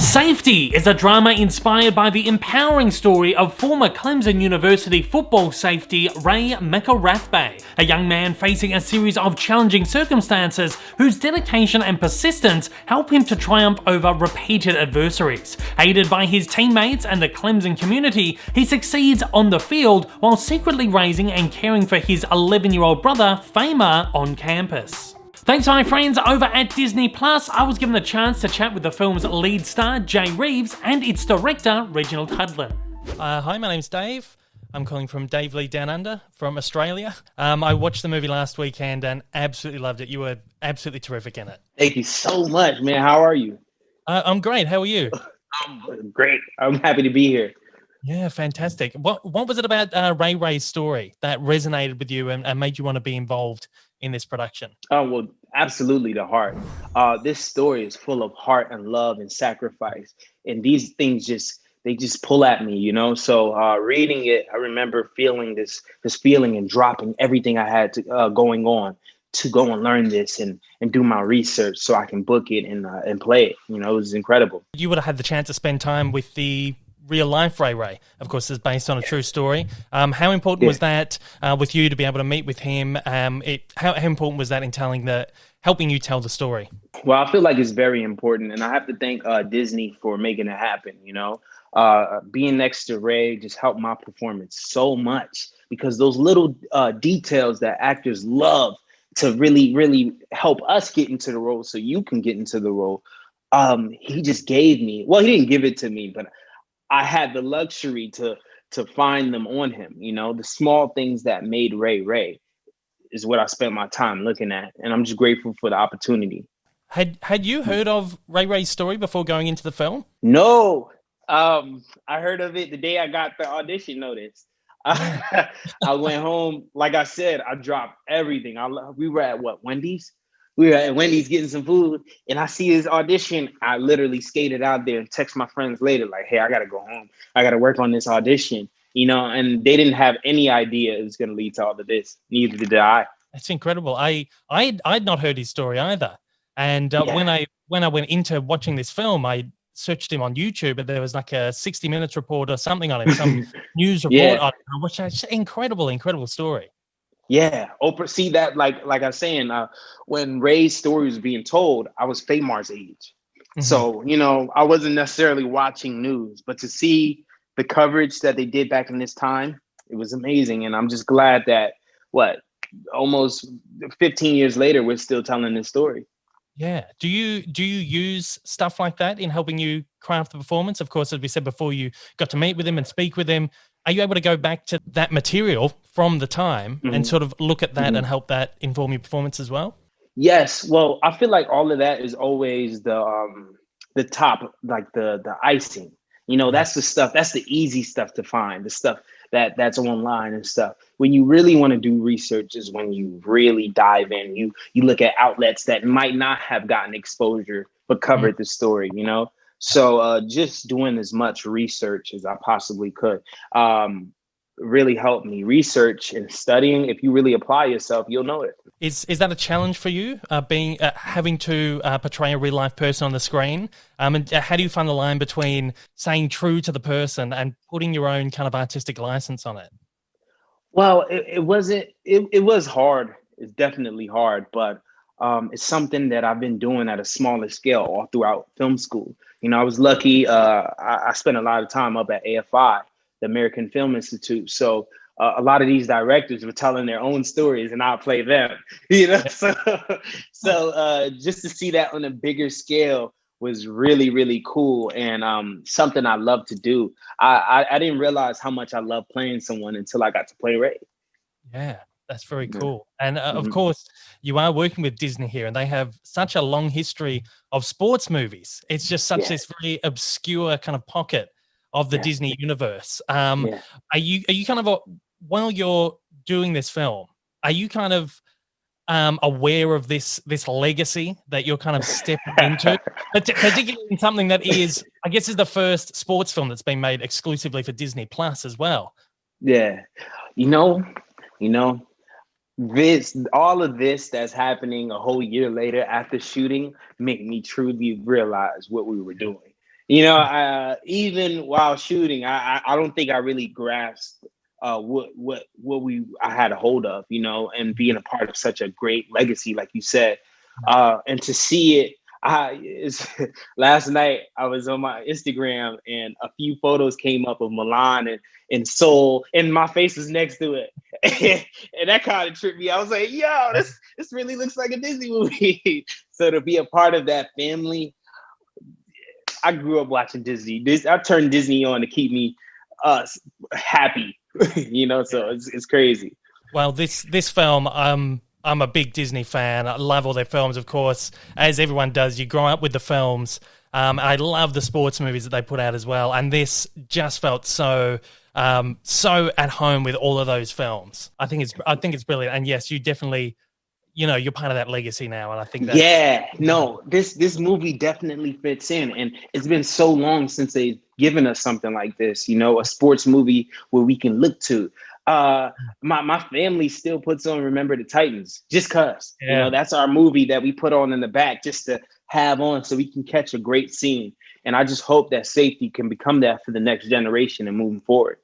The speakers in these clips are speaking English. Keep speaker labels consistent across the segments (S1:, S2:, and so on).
S1: Safety is a drama inspired by the empowering story of former Clemson University football safety Ray McElrathbey, a young man facing a series of challenging circumstances whose dedication and persistence help him to triumph over repeated adversaries. Aided by his teammates and the Clemson community, he succeeds on the field while secretly raising and caring for his 11-year-old brother Fahmarr on campus. Thanks my friends over at Disney Plus. I was given the chance to chat with the film's lead star Jay Reeves and its director Reginald Hudlin.
S2: Hi, my name's Dave. I'm calling from Dave Lee Down Under from Australia. I watched the movie last weekend and absolutely loved it. You were absolutely terrific in it.
S3: Thank you so much, man. How are you?
S2: I'm great. How are you?
S3: I'm great. I'm happy to be here.
S2: Yeah, fantastic. What was it about Ray's story that resonated with you and made you want to be involved in this production?
S3: Oh, well, absolutely the heart. This story is full of heart and love and sacrifice. And these things just pull at me, you know? So reading it, I remember feeling this feeling and dropping everything I had to going on to go and learn this and do my research so I can book it and play it. You know, it was incredible.
S2: You would have had the chance to spend time with the real life Ray. Of course, is based on a true story. How important was that with you to be able to meet with him? How important was that in helping you tell the story?
S3: Well, I feel like it's very important, and I have to thank Disney for making it happen. You know, being next to Ray just helped my performance so much because those little details that actors love to really, really help us get into the role, so you can get into the role. He just gave me. Well, he didn't give it to me, but I had the luxury to find them on him. You know, the small things that made Ray is what I spent my time looking at. And I'm just grateful for the opportunity.
S2: Had you heard of Ray's story before going into the film?
S3: No. I heard of it the day I got the audition notice. I went home. Like I said, I dropped everything. We were at Wendy's? We were at Wendy's getting some food, and I see his audition. I literally skated out there and text my friends later, like, hey, I got to go home. I got to work on this audition, you know, and they didn't have any idea it was going to lead to all of this. Neither did I.
S2: That's incredible. I'd not heard his story either. And when I went into watching this film, I searched him on YouTube, and there was like a 60 Minutes report or something on him, some news report on him, which is incredible story.
S3: Yeah, Oprah. See that, like I was saying, when Ray's story was being told, I was Fahmarr's age, so you know I wasn't necessarily watching news, but to see the coverage that they did back in this time, it was amazing, and I'm just glad that almost 15 years later, we're still telling this story.
S2: Yeah. Do you use stuff like that in helping you craft the performance? Of course, as we said before, you got to meet with him and speak with him. Are you able to go back to that material from the time and sort of look at that and help that inform your performance as well?
S3: Yes. Well, I feel like all of that is always the top, like the icing. You know, that's the stuff. That's the easy stuff to find. The stuff that's online and stuff. When you really want to do research is when you really dive in. You look at outlets that might not have gotten exposure but covered the story. You know. So just doing as much research as I possibly could really helped me. Research and studying, if you really apply yourself, you'll know it.
S2: Is that a challenge for you, having to portray a real life person on the screen? And how do you find the line between saying true to the person and putting your own kind of artistic license on it?
S3: Well, it was hard. It's definitely hard, but it's something that I've been doing at a smaller scale all throughout film school. You know, I was lucky. I spent a lot of time up at AFI, the American Film Institute. So a lot of these directors were telling their own stories and I'll play them, you know? So just to see that on a bigger scale was really, really cool and something I love to do. I didn't realize how much I love playing someone until I got to play Ray.
S2: Yeah. That's very cool. And of course, you are working with Disney here, and they have such a long history of sports movies. It's just such this very obscure kind of pocket of the Disney universe. Are you kind of, while you're doing this film, are you kind of aware of this legacy that you're kind of stepping into, particularly in something that is, I guess, is the first sports film that's been made exclusively for Disney Plus as well?
S3: Yeah, you know. All of this that's happening a whole year later after shooting made me truly realize what we were doing. Even while shooting, I don't think I really grasped what I had a hold of, and being a part of such a great legacy, like you said, and to see it. Last night I was on my Instagram and a few photos came up of Milan and Seoul, and my face was next to it, and that kind of tripped me. I was like, "Yo, this really looks like a Disney movie." So to be a part of that family, I grew up watching Disney. I turned Disney on to keep me happy, So it's crazy.
S2: Well, this film, I'm a big Disney fan. I love all their films, of course, as everyone does. You grow up with the films. I love the sports movies that they put out as well, and this just felt so at home with all of those films. I think it's brilliant, and yes, you definitely, you're part of that legacy now, and I think that's...
S3: this movie definitely fits in, and it's been so long since they've given us something like this, a sports movie where we can look to. My family still puts on Remember the Titans just cause that's our movie that we put on in the back just to have on so we can catch a great scene. And I just hope that safety can become that for the next generation and moving forward.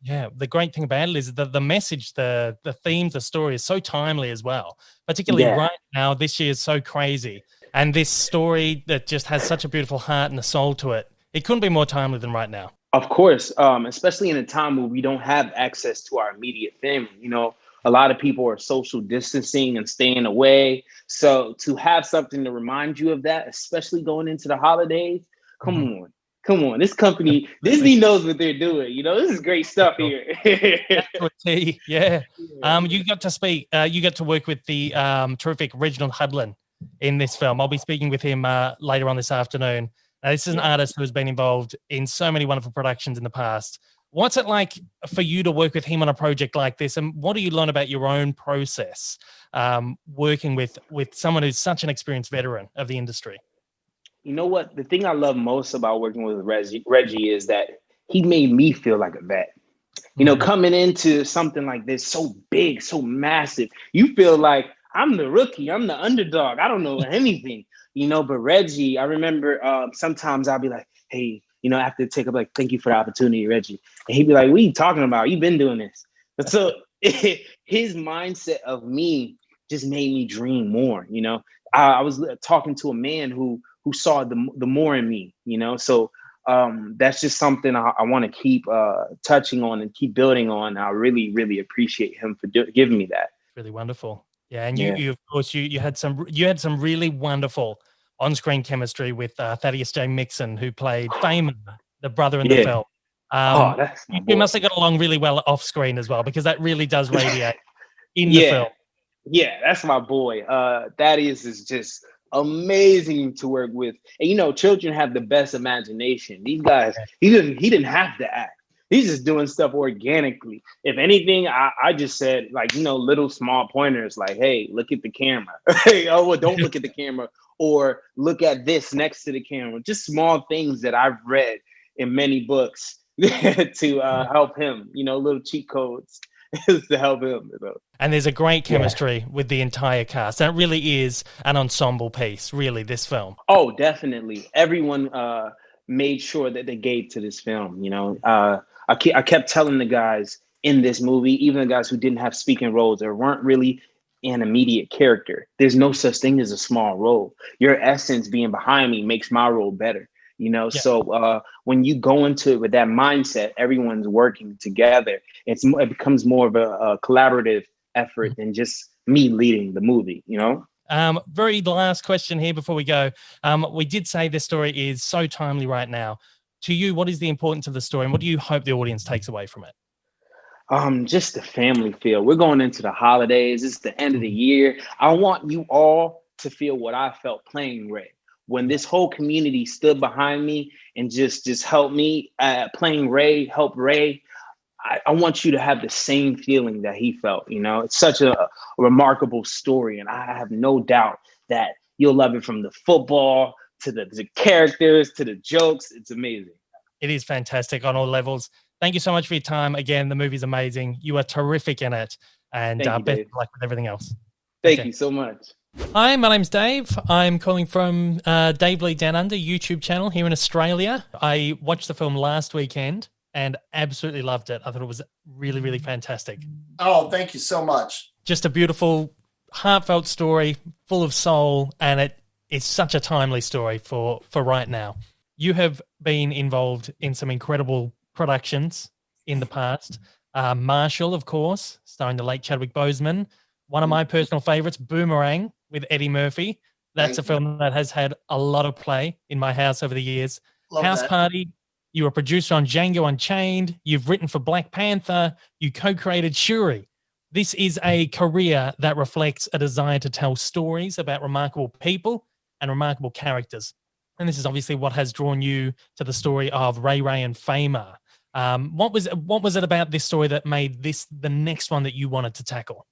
S2: Yeah, the great thing about it is that the message, the themes, the story is so timely as well. Particularly right now, this year is so crazy. And this story that just has such a beautiful heart and a soul to it, it couldn't be more timely than right now.
S3: Of course, especially in a time where we don't have access to our immediate family. A lot of people are social distancing and staying away. So to have something to remind you of that, especially going into the holidays, come on. This company, Disney knows what they're doing. This is great stuff here.
S2: Yeah. You got to speak. You got to work with the terrific Reginald Hudlin in this film. I'll be speaking with him later on this afternoon. This is an artist who has been involved in so many wonderful productions in the past. What's it like for you to work with him on a project like this? And what do you learn about your own process working with someone who's such an experienced veteran of the industry?
S3: You know what? The thing I love most about working with Reggie is that he made me feel like a vet. Coming into something like this, so big, so massive, you feel like I'm the rookie, I'm the underdog, I don't know anything. But Reggie, I remember sometimes I'll be like, hey, after the take, I'm like, thank you for the opportunity, Reggie. And he'd be like, what are you talking about? You've been doing this. But so his mindset of me just made me dream more. I was talking to a man who saw the more in me, So that's just something I want to keep touching on and keep building on. I really, really appreciate him for giving me that.
S2: Really wonderful. Yeah, and you of course you had some really wonderful on-screen chemistry with Thaddeus J. Mixson, who played Fahmarr, the brother in the film. You must have got along really well off-screen as well, because that really does radiate in the film.
S3: Yeah, that's my boy. Thaddeus is just amazing to work with. And children have the best imagination. These guys, he didn't have to act. He's just doing stuff organically. If anything, I just said, little small pointers like, hey, look at the camera. Don't look at the camera, or look at this next to the camera. Just small things that I've read in many books to help him, little cheat codes to help him.
S2: And there's a great chemistry with the entire cast. And it really is an ensemble piece, really, this film.
S3: Oh, definitely. Everyone made sure that they gave to this film, I kept telling the guys in this movie, even the guys who didn't have speaking roles or weren't really an immediate character, there's no such thing as a small role. Your essence being behind me makes my role better, So when you go into it with that mindset, everyone's working together. It becomes more of a collaborative effort than just me leading the movie,
S2: Very last question here before we go. We did say this story is so timely right now. To you, what is the importance of the story, and what do you hope the audience takes away from it?
S3: Just the family feel. We're going into the holidays. It's the end of the year. I want you all to feel what I felt playing Ray. When this whole community stood behind me and just helped me playing Ray, help Ray. I want you to have the same feeling that he felt. It's such a remarkable story, and I have no doubt that you'll love it, from the football to the characters to the jokes. It's amazing.
S2: It is fantastic on all levels. Thank you so much for your time. Again, the movie's amazing. You are terrific in it, and best of luck with everything else.
S3: Thank you so much.
S2: Hi, my name's Dave. I'm calling from Dave Lee Down Under YouTube channel here in Australia. I watched the film last weekend and absolutely loved it. I thought it was really, really fantastic.
S4: Oh, thank you so much.
S2: Just a beautiful, heartfelt story, full of soul, and it's such a timely story for right now. You have been involved in some incredible productions in the past. Marshall, of course, starring the late Chadwick Boseman. One of my personal favorites, Boomerang, with Eddie Murphy. That's a film that has had a lot of play in my house over the years.
S4: Love
S2: House
S4: that.
S2: Party. You were a producer on Django Unchained. You've written for Black Panther. You co-created Shuri. This is a career that reflects a desire to tell stories about remarkable people and remarkable characters. And this is obviously what has drawn you to the story of Ray and Fahmarr. What was it about this story that made this the next one that you wanted to tackle?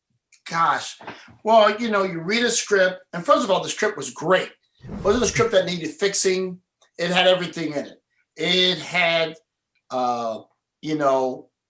S4: Gosh. Well, you read a script, and first of all, the script was great. It wasn't a script that needed fixing. It had everything in it. It had,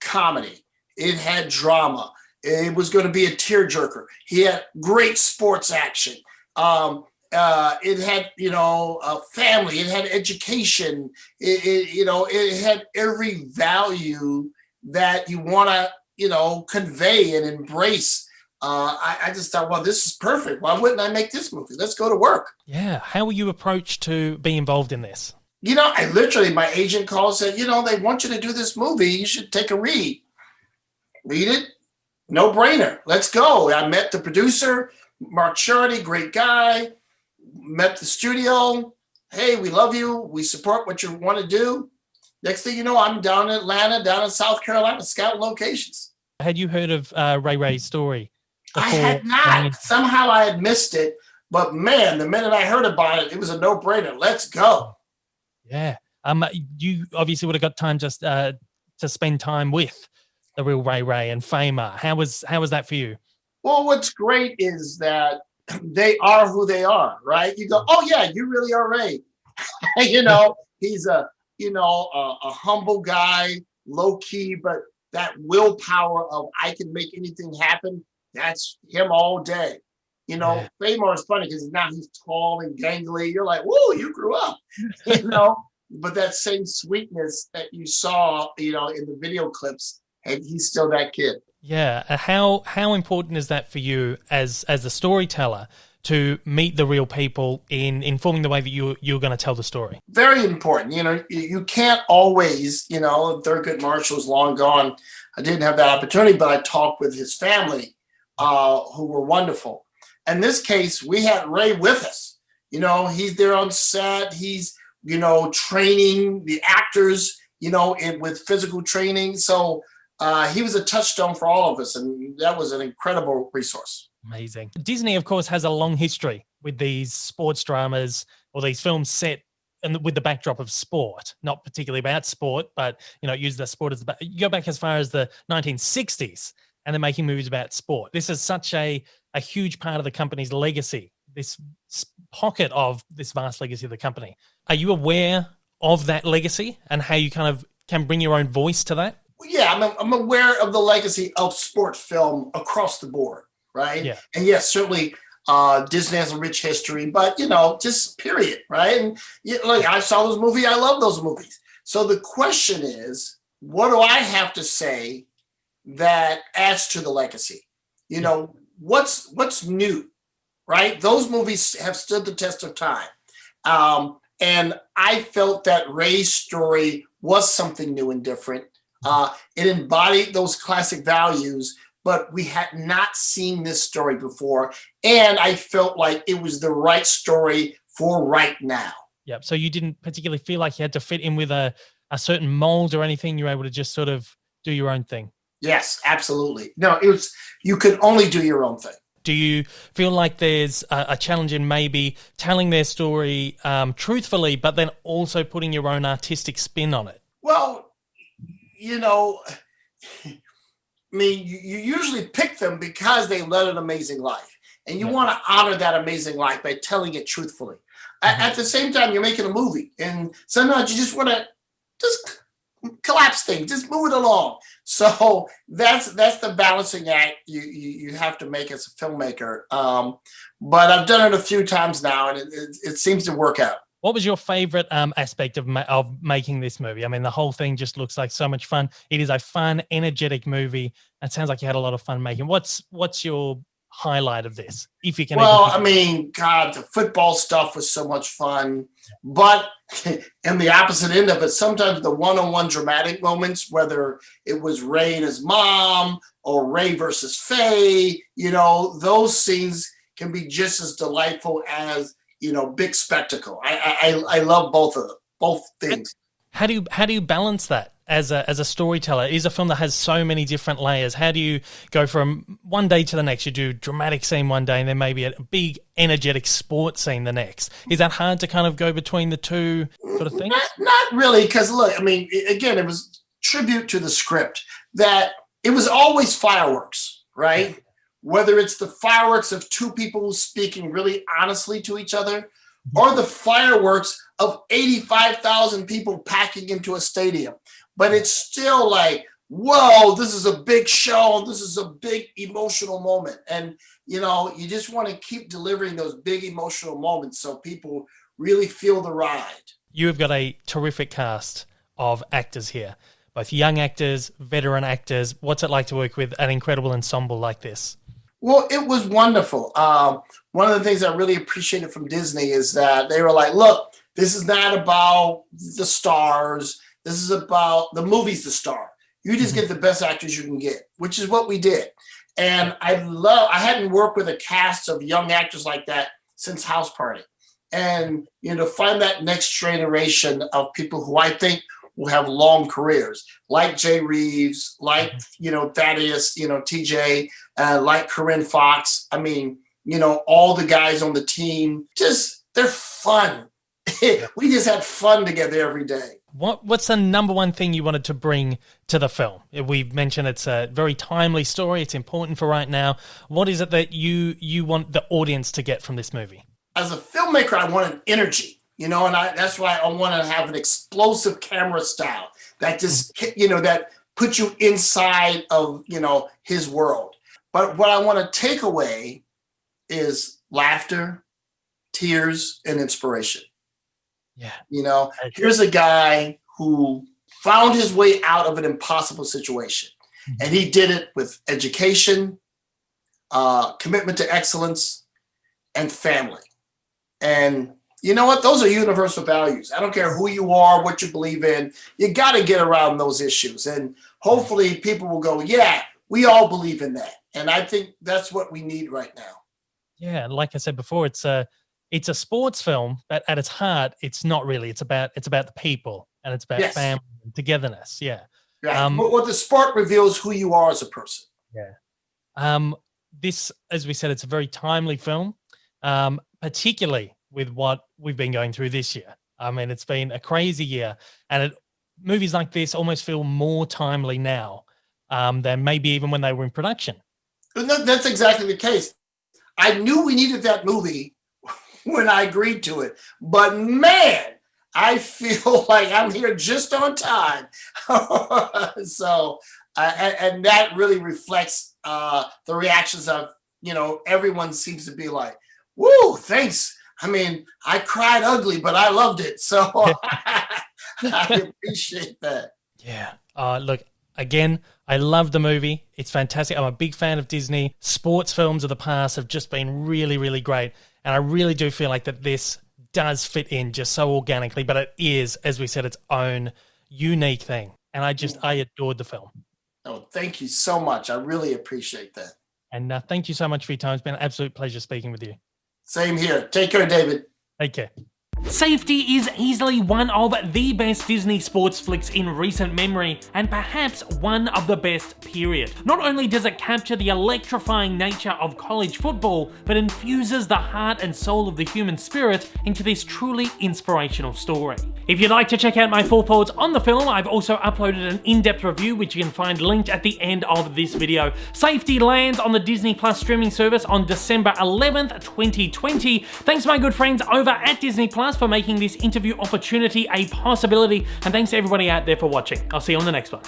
S4: comedy. It had drama. It was going to be a tearjerker. He had great sports action. It had, a family. It had education. It had every value that you want to, convey and embrace. I just thought, well, this is perfect. Why wouldn't I make this movie? Let's go to work.
S2: Yeah. How were you approached to be involved in this?
S4: I literally, my agent called and said, they want you to do this movie. You should take a read. Read it. No brainer. Let's go. I met the producer, Mark Charity, great guy. Met the studio. Hey, we love you. We support what you want to do. Next thing you know, I'm down in Atlanta, down in South Carolina, scouting locations.
S2: Had you heard of Ray's story before?
S4: I had not. Somehow I had missed it. But man, the minute I heard about it, it was a no-brainer. Let's go.
S2: Yeah. You obviously would have got time just to spend time with the real Ray and Fahmarr. How was that for you?
S4: Well, what's great is that they are who they are, right? You go, oh yeah, you really are Ray. He's a humble guy, low key, but that willpower of I can make anything happen, that's him all day. Fahmarr is funny because now he's tall and gangly. You're like, whoa, you grew up, but that same sweetness that you saw, in the video clips, and he's still that kid.
S2: Yeah. How important is that for you as a storyteller to meet the real people in informing the way that you're going to tell the story?
S4: Very important. You can't always, Thurgood Marshall's long gone. I didn't have that opportunity, but I talked with his family, who were wonderful. In this case, we had Ray with us. He's there on set. He's, training the actors, with physical training. So he was a touchstone for all of us, and that was an incredible resource.
S2: Amazing. Disney, of course, has a long history with these sports dramas or these films set and with the backdrop of sport, not particularly about sport, but use the sport as you go back as far as the 1960s, and they're making movies about sport. This is such a huge part of the company's legacy, this pocket of this vast legacy of the company. Are you aware of that legacy and how you kind of can bring your own voice to that?
S4: Yeah, I'm aware of the legacy of sport film across the board, right? Yeah. And yes, certainly Disney has a rich history, but, just period, right? And look, I saw those movies. I love those movies. So the question is, what do I have to say that adds to the legacy? What's new, right? Those movies have stood the test of time. And I felt that Ray's story was something new and different. It embodied those classic values, but we had not seen this story before. And I felt like it was the right story for right now.
S2: Yep. So you didn't particularly feel like you had to fit in with a certain mold or anything. You were able to just sort of do your own thing.
S4: Yes, absolutely. No, you could only do your own thing.
S2: Do you feel like there's a challenge in maybe telling their story truthfully, but then also putting your own artistic spin on it?
S4: Well, you usually pick them because they led an amazing life. And you want to honor that amazing life by telling it truthfully. Mm-hmm. At the same time, you're making a movie. And sometimes you just want to just collapse things, just move it along. So that's the balancing act you have to make as a filmmaker. but I've done it a few times now, and it seems to work out.
S2: What was your favorite aspect of making this movie? I mean, the whole thing just looks like so much fun. It is a fun, energetic movie. It sounds like you had a lot of fun making. What's your highlight of this, if you can?
S4: Well, I mean, God, the football stuff was so much fun, but in the opposite end of it, sometimes the one-on-one dramatic moments, whether it was Ray and his mom or Ray versus Faye, those scenes can be just as delightful as big spectacle. I love both things.
S2: How do you balance that as a storyteller? It is a film that has so many different layers. How do you go from one day to the next? You do dramatic scene one day and then maybe a big energetic sports scene the next. Is that hard to kind of go between the two sort of things?
S4: Not really, because look, I mean, again, it was tribute to the script that it was always fireworks, right? Whether it's the fireworks of two people speaking really honestly to each other, or the fireworks of 85,000 people packing into a stadium. But it's still like, whoa, this is a big show. This is a big emotional moment. And, you just want to keep delivering those big emotional moments so people really feel the ride.
S2: You have got a terrific cast of actors here, both young actors, veteran actors. What's it like to work with an incredible ensemble like this?
S4: Well, it was wonderful. One of the things I really appreciated from Disney is that they were like, look, this is not about the stars. This is about the movie's the star. You just get the best actors you can get, which is what we did. And I hadn't worked with a cast of young actors like that since House Party. And, to find that next generation of people who I think will have long careers, like Jay Reeves, like, Thaddeus, TJ, like Corinne Fox. I mean, all the guys on the team, they're fun. We just had fun together every day.
S2: What's the number one thing you wanted to bring to the film? We've mentioned it's a very timely story. It's important for right now. What is it that you want the audience to get from this movie?
S4: As a filmmaker, I wanted energy, and that's why I want to have an explosive camera style that just, that puts you inside of, his world. But what I want to take away is laughter, tears, and inspiration.
S2: Yeah.
S4: Here's a guy who found his way out of an impossible situation. Mm-hmm. And he did it with education, commitment to excellence, and family. And you know what? Those are universal values. I don't care who you are, what you believe in. You got to get around those issues. And hopefully people will go, yeah, we all believe in that. And I think that's what we need right now.
S2: Yeah. Like I said before, it's a sports film, but at its heart, it's not really. It's about the people, and it's about family and togetherness. Yeah.
S4: Right. What the sport reveals who you are as a person.
S2: Yeah. This, as we said, it's a very timely film, particularly with what we've been going through this year. I mean, it's been a crazy year, and movies like this almost feel more timely now than maybe even when they were in production.
S4: That's exactly the case. I knew we needed that movie when I agreed to it, but man, I feel like I'm here just on time. So, and that really reflects the reactions of, everyone seems to be like, woo, thanks. I mean, I cried ugly, but I loved it. So I appreciate that.
S2: Yeah. Look, again, I love the movie. It's fantastic. I'm a big fan of Disney. Sports films of the past have just been really, really great. And I really do feel like that this does fit in just so organically, but it is, as we said, its own unique thing. And I adored the film.
S4: Oh, thank you so much. I really appreciate that.
S2: And thank you so much for your time. It's been an absolute pleasure speaking with you.
S4: Same here. Take care, David.
S2: Take care.
S1: Safety is easily one of the best Disney sports flicks in recent memory, and perhaps one of the best, period. Not only does it capture the electrifying nature of college football, but infuses the heart and soul of the human spirit into this truly inspirational story. If you'd like to check out my full thoughts on the film, I've also uploaded an in-depth review which you can find linked at the end of this video. Safety lands on the Disney Plus streaming service on December 11th, 2020. Thanks my good friends over at Disney Plus stars for making this interview opportunity a possibility, and thanks to everybody out there for watching. I'll see you on the next one.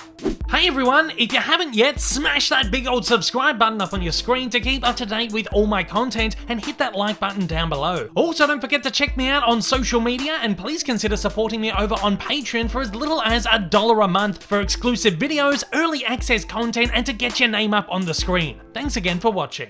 S1: Hey everyone, if you haven't yet, smash that big old subscribe button up on your screen to keep up to date with all my content, and hit that like button down below. Also, don't forget to check me out on social media, and please consider supporting me over on Patreon for as little as $1 a month for exclusive videos, early access content, and to get your name up on the screen. Thanks again for watching.